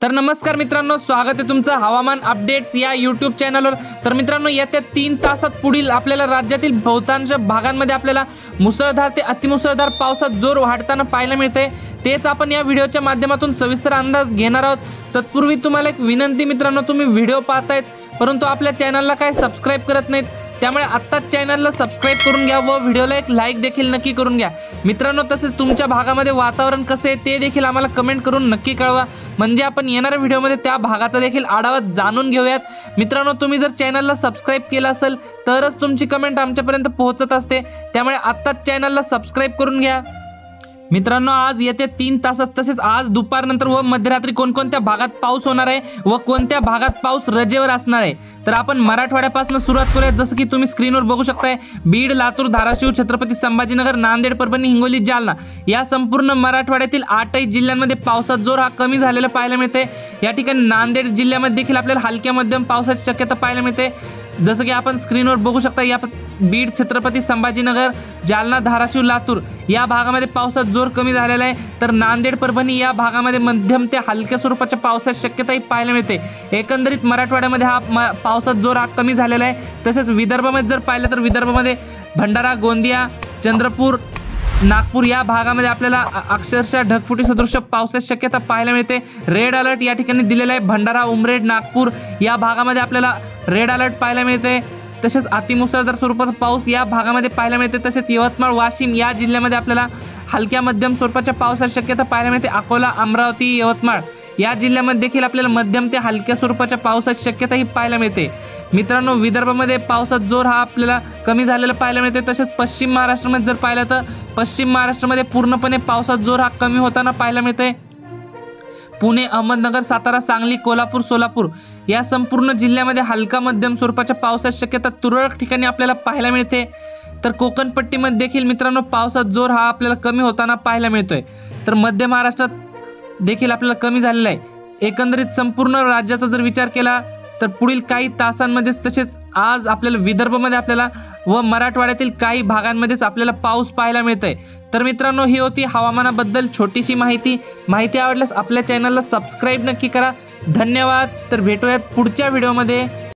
तर नमस्कार मित्रांनो, स्वागत आहे तुमचं हवामान अपडेट्स या यूट्यूब चॅनलवर। तर मित्रांनो, येत्या 3 तासात पुढील आपल्याला राज्यातील बहुतांश भागांमध्ये आपल्याला मुसळधार ते अतिमुसळधार पावसात जोर वाढताना पाहायला मिळते। तेच आपण या व्हिडिओच्या माध्यमातून सविस्तर अंदाज घेणार आहोत। तत्पूर्वी तुम्हाला एक विनंती मित्रांनो, तुम्ही व्हिडिओ पाहतायत परंतु आपल्या चॅनलला काय सबस्क्राइब करत नाहीत, त्यामुळे आत्ताच चॅनलला सबस्क्राइब करून घ्या व व्हिडिओला एक लाईक देखील नक्की करून घ्या मित्रांनो। तसेच तुमच्या भागामध्ये वातावरण कसे आहे ते देखील आम्हाला कमेंट करून नक्की कळवा, म्हणजे आपण येणाऱ्या व्हिडिओमध्ये त्या भागाचा देखील आढावा जाणून घेऊयात। मित्रांनो, तुम्ही जर चॅनलला सबस्क्राइब केलं असेल तरच तुमची कमेंट आमच्यापर्यंत पोहोचत असते, त्यामुळे आत्ताच चॅनलला सबस्क्राइब करून घ्या। मित्रांनो, आज येत्या 3 तासात तसेच आज दुपारनंतर व मध्यरात्री कोणकोणत्या भागात पाऊस होणार आहे व कोणत्या भागात पाऊस रजेवर असणार आहे, तर आपण मराठवाड्यापासून सुरुवात करूया। जसं की तुम्ही स्क्रीनवर बघू शकताय, बीड, लातूर, धाराशिव, छत्रपती संभाजीनगर, नांदेड, परभणी, हिंगोली, जालना या संपूर्ण मराठवाड्यातील 8 जिल्ह्यांमध्ये पावसाचा जोर हा कमी झालेला पाहायला मिळते। या ठिकाणी नांदेड जिल्ह्यामध्ये देखील आपल्याला हलक्या मध्यम पावसाची शक्यता पाहायला मिळते। जसं की आपण स्क्रीनवर बघू शकता, या बीड, छत्रपती संभाजीनगर, जालना, धाराशिव, लातूर या भागामध्ये पावसाचा जोर कमी झालेला आहे, तर नांदेड, परभणी या भागामध्ये मध्यम ते हलक्या स्वरूपाच्या पावसाची शक्यताही पाहायला मिळते। एकंदरीत मराठवाड्यामध्ये हा पावसाचा जोर हा कमी झालेला आहे। तसेच विदर्भामध्ये जर पाहिलं तर विदर्भामध्ये भंडारा, गोंदिया, चंद्रपूर, नागपूर या भागामध्ये आपल्याला अक्षरशः ढगफुटी सदृश पावसाची शक्यता पाहायला मिळते। रेड अलर्ट या ठिकाणी दिलेला आहे। भंडारा, उमरेड, नागपूर या भागामध्ये आपल्याला रेड अलर्ट पाहायला मिळते। तसेच अतिमुसळधार स्वरूपाचा पाऊस या भागामध्ये पाहायला मिळते। तसेच यवतमाळ, वाशिम या जिल्ह्यामध्ये आपल्याला हलक्या मध्यम स्वरूपाच्या पावसाची शक्यता पाहायला मिळते। अकोला, अमरावती, यवतमाळ या जिल्ह्यामध्ये देखील आपल्याला मध्यम ते हलक्या स्वरूपाच्या पावसाची शक्यता ही पाहायला मिळते। मित्रांनो, विदर्भामध्ये पावसाचा जोर हा आपल्याला कमी झालेला पाहायला मिळते। तसेच पश्चिम महाराष्ट्रामध्ये जर पाहिलं तर पश्चिम महाराष्ट्रामध्ये पूर्णपणे पावसाचा जोर हा कमी होताना पाहायला मिळते। पुणे, अहमदनगर, सातारा, सांगली, कोल्हापूर, सोलापूर या संपूर्ण जिल्ह्यामध्ये हलका मध्यम स्वरूपाच्या पावसाची शक्यता तुरळक ठिकाणी आपल्याला पाहायला मिळते। तर कोकण पट्टीमध्ये देखील मित्रांनो पावसाचा जोर हा आपल्याला कमी होताना पाहायला मिळतोय। तर मध्य महाराष्ट्रात देखील आपल्याला कमी झालेला आहे। एकंदरीत संपूर्ण राज्याचा जर विचार केला तर पुढील काही तासांमध्ये तसेच आज आपल्याला विदर्भामध्ये आपल्याला व मराठवाड्यातील काही भागांमध्येच आपल्याला पाऊस पाहायला मिळतोय। तर मित्रांनो, ही होती हवामानाबद्दल छोटीशी माहिती आवडल्यास आपल्या चॅनलला सबस्क्राइब नक्की करा। धन्यवाद। तर भेटूयात पुढच्या व्हिडिओमध्ये।